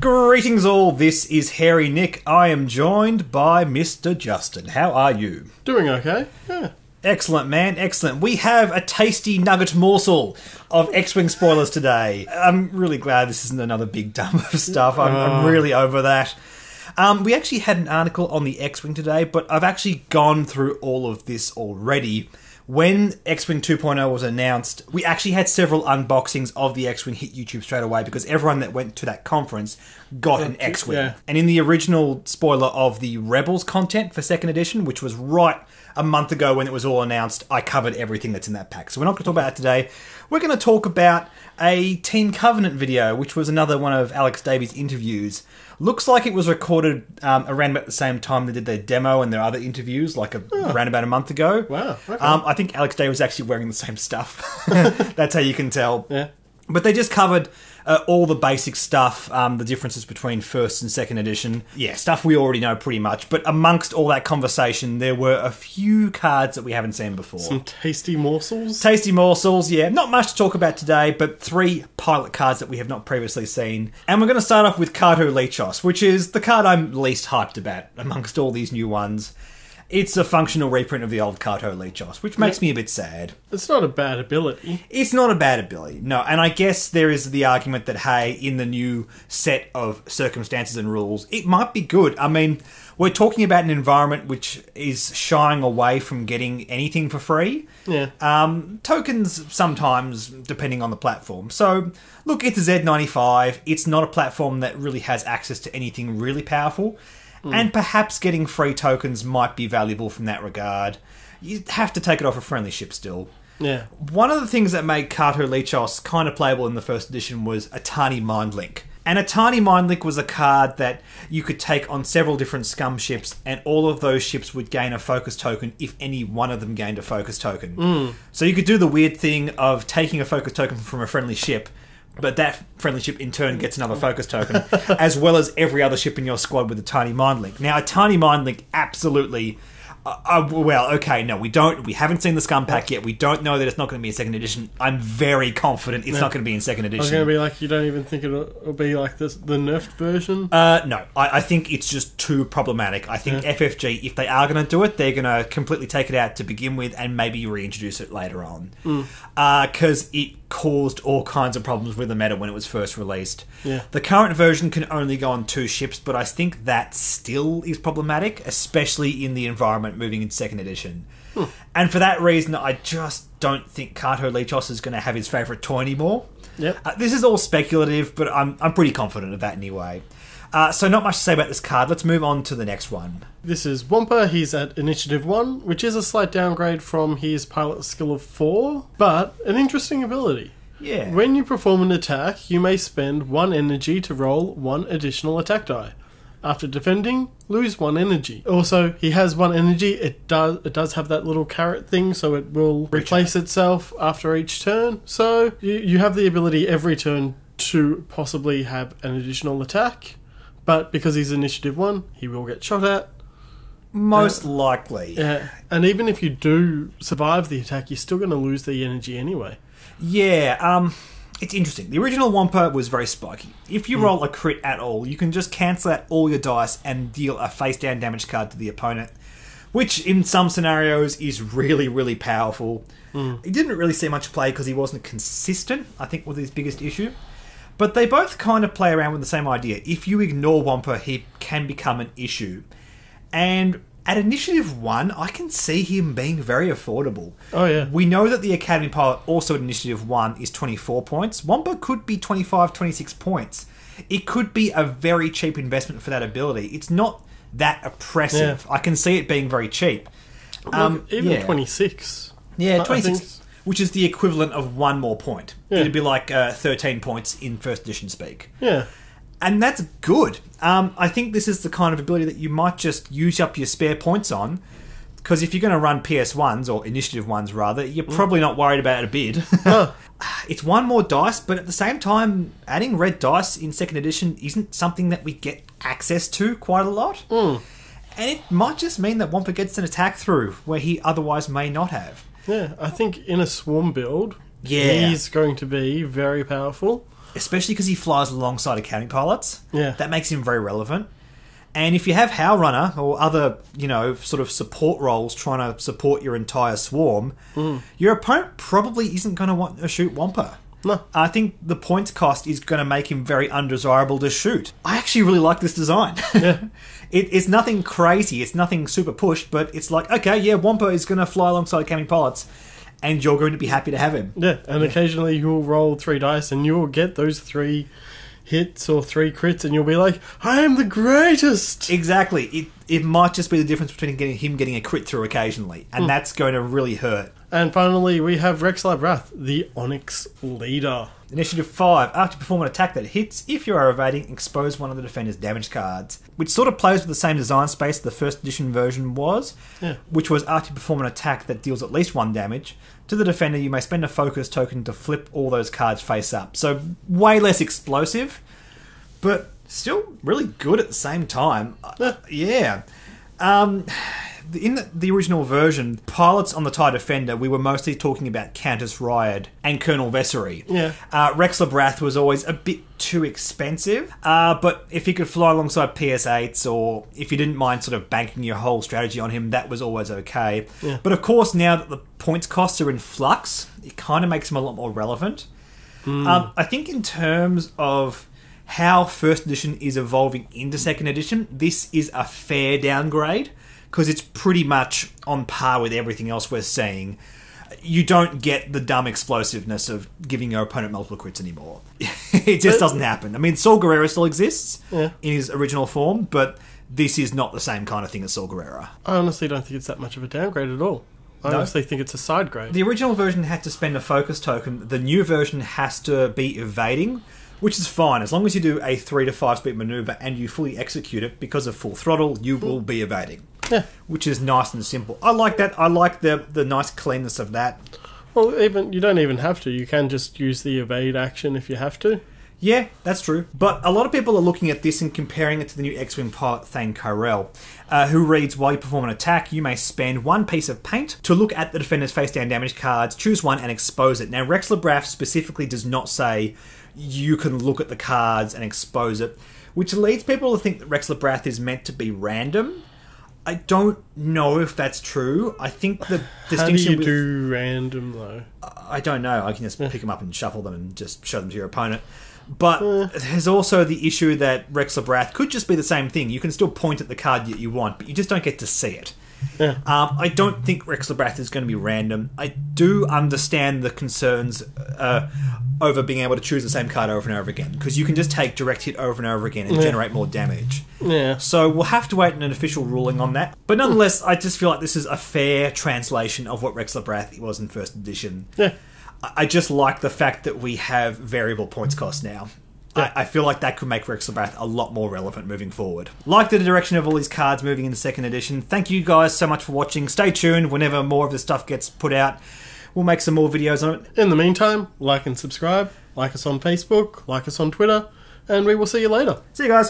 Greetings all, this is Hairy Nick. I am joined by Mr. Justin. How are you? Doing okay, yeah. Excellent, man, excellent. We have a tasty nugget morsel of X-Wing spoilers today. I'm really glad this isn't another big dump of stuff. I'm really over that. We actually had an article on the X-Wing today, but I've actually gone through all of this already. When X-Wing 2.0 was announced, we actually had several unboxings of the X-Wing hit YouTube straight away because everyone that went to that conference got an X-Wing. Yeah. And in the original spoiler of the Rebels content for 2nd edition, which was right a month ago when it was all announced, I covered everything that's in that pack. So we're not going to talk about that today. We're going to talk about a Team Covenant video, which was another one of Alex Davies' interviews. Looks like it was recorded around about the same time they did their demo and their other interviews, like around about a month ago. Wow. Okay. I think Alex Davies was actually wearing the same stuff. That's how you can tell. Yeah. But they just covered all the basic stuff, the differences between 1st and 2nd edition. Yeah, stuff we already know pretty much. But amongst all that conversation, there were a few cards that we haven't seen before. Some tasty morsels? Tasty morsels, yeah. Not much to talk about today, but 3 pilot cards that we have not previously seen. And we're going to start off with Latios, which is the card I'm least hyped about amongst all these new ones. It's a functional reprint of the old Latios, which makes me a bit sad. It's not a bad ability. It's not a bad ability, no. And I guess there is the argument that, hey, in the new set of circumstances and rules, it might be good. I mean, we're talking about an environment which is shying away from getting anything for free. Yeah. Tokens sometimes, depending on the platform. So, look, it's a Z95. It's not a platform that really has access to anything really powerful. And perhaps getting free tokens might be valuable from that regard. You have to take it off a friendly ship still. Yeah. One of the things that made Latios kind of playable in the 1st edition was a Tani Mind Link. And a Tani Mind Link was a card that you could take on several different scum ships, and all of those ships would gain a focus token if any one of them gained a focus token. So you could do the weird thing of taking a focus token from a friendly ship, but that friendly ship in turn gets another focus token, as well as every other ship in your squad with a Tiny Mind Link. Now, a Tiny Mind Link absolutely... well, okay, no, we haven't seen the Scum Pack yet. We don't know that it's not going to be in 2nd edition. I'm very confident it's not going to be in 2nd edition. I was going to be like, you don't even think it'll be like the nerfed version? No, I think it's just too problematic. I think FFG, if they are going to do it, they're going to completely take it out to begin with and maybe reintroduce it later on. Because it caused all kinds of problems with the meta when it was first released. Yeah. The current version can only go on 2 ships, but I think that still is problematic, especially in the environment moving into 2nd edition. And for that reason, I just don't think Latios is going to have his favourite toy anymore. Yep. This is all speculative, but I'm pretty confident of that anyway. So not much to say about this card. Let's move on to the next one. This is Wampa. He's at Initiative 1, which is a slight downgrade from his pilot skill of 4, but an interesting ability. Yeah. When you perform an attack, you may spend 1 energy to roll 1 additional attack die. After defending, lose 1 energy. Also, he has 1 energy. It does have that little carrot thing, so it will replace itself after each turn. So you have the ability every turn to possibly have an additional attack. But because he's Initiative 1, he will get shot at. Most likely. Yeah. And even if you do survive the attack, you're still going to lose the energy anyway. Yeah, it's interesting. The original Wampa was very spiky. If you roll a crit at all, you can just cancel out all your dice and deal a face-down damage card to the opponent, which in some scenarios is really, really powerful. He didn't really see much play because he wasn't consistent, I think, was his biggest issue. But they both kind of play around with the same idea. If you ignore Wampa, he can become an issue. And at Initiative 1, I can see him being very affordable. Oh, yeah. We know that the Academy Pilot also at Initiative 1 is 24 points. Wampa could be 25, 26 points. It could be a very cheap investment for that ability. It's not that oppressive. Yeah. I can see it being very cheap. Even 26. Yeah, 26, which is the equivalent of 1 more point. Yeah. It'd be like 13 points in 1st edition speak. Yeah. And that's good. I think this is the kind of ability that you might just use up your spare points on, because if you're going to run PS1s, or Initiative 1s rather, you're probably not worried about a bid. It's 1 more dice, but at the same time, adding red dice in 2nd edition isn't something that we get access to quite a lot. And it might just mean that Wampa gets an attack through where he otherwise may not have. Yeah, I think in a swarm build, he's going to be very powerful. especially because he flies alongside accounting pilots. Yeah. That makes him very relevant. And if you have Howl Runner or other, sort of support roles trying to support your entire swarm, your opponent probably isn't going to want to shoot Wampa. No. I think the points cost is going to make him very undesirable to shoot. I actually really like this design. Yeah. It's nothing crazy. It's nothing super pushed, but it's like, okay, yeah, Wampa is going to fly alongside accounting pilots, and you're going to be happy to have him. Yeah, and occasionally you'll roll 3 dice and you'll get those 3 hits or 3 crits and you'll be like, I am the greatest! Exactly. It might just be the difference between him getting a crit through occasionally, and that's going to really hurt. And finally, we have Rexler Brath, the Onyx leader. Initiative 5. After you perform an attack that hits, if you are evading, expose one of the defender's damage cards. Which sort of plays with the same design space the first edition version was, which was after you perform an attack that deals at least 1 damage. To the defender, you may spend a focus token to flip all those cards face up. So, way less explosive, but still really good at the same time. Yeah. In the original version, pilots on the TIE Defender, we were mostly talking about Countess Ryad and Colonel Vessery. Yeah. Rexler Brath was always a bit too expensive, but if he could fly alongside PS8s, or if you didn't mind sort of banking your whole strategy on him, that was always okay. Yeah. But of course, now that the points costs are in flux, it kind of makes him a lot more relevant. I think in terms of how first edition is evolving into second edition, this is a fair downgrade, because it's pretty much on par with everything else we're seeing. You don't get the dumb explosiveness of giving your opponent multiple crits anymore. It just doesn't happen. I mean, Saul Guerrero still exists in his original form, but this is not the same kind of thing as Saul Guerrero. I honestly don't think it's that much of a downgrade at all. I honestly think it's a side grade. The original version had to spend a focus token. The new version has to be evading, which is fine. As long as you do a 3 to 5 speed maneuver and you fully execute it, because of full throttle, you will be evading. Yeah. Which is nice and simple. I like that. I like the nice cleanness of that. Well, you don't even have to. You can just use the evade action if you have to. Yeah, that's true. But a lot of people are looking at this and comparing it to the new X-Wing pilot Thane Kyrell, who reads, while you perform an attack, you may spend 1 piece of paint to look at the defender's face-down damage cards, choose 1 and expose it. Now, Rexler Brath specifically does not say you can look at the cards and expose it, which leads people to think that Rexler Brath is meant to be random. I don't know if that's true. I think the distinction... How do you do random, though? I don't know. I can just pick them up and shuffle them and just show them to your opponent. But there's also the issue that Rexler Brath could just be the same thing. You can still point at the card that you want, but you just don't get to see it. Yeah. I don't think Rexler Brath is going to be random. I do understand the concerns over being able to choose the same card over and over again, because you can just take direct hit over and over again and generate more damage. Yeah. So we'll have to wait on an official ruling on that. But nonetheless, I just feel like this is a fair translation of what Rexler Brath was in first edition. Yeah. I just like the fact that we have variable points cost now. Yeah. I feel like that could make Rexler Brath a lot more relevant moving forward. Like the direction of all these cards moving into second edition. Thank you guys so much for watching. Stay tuned. Whenever more of this stuff gets put out, we'll make some more videos on it. In the meantime, like and subscribe. Like us on Facebook. Like us on Twitter. And we will see you later. See you guys.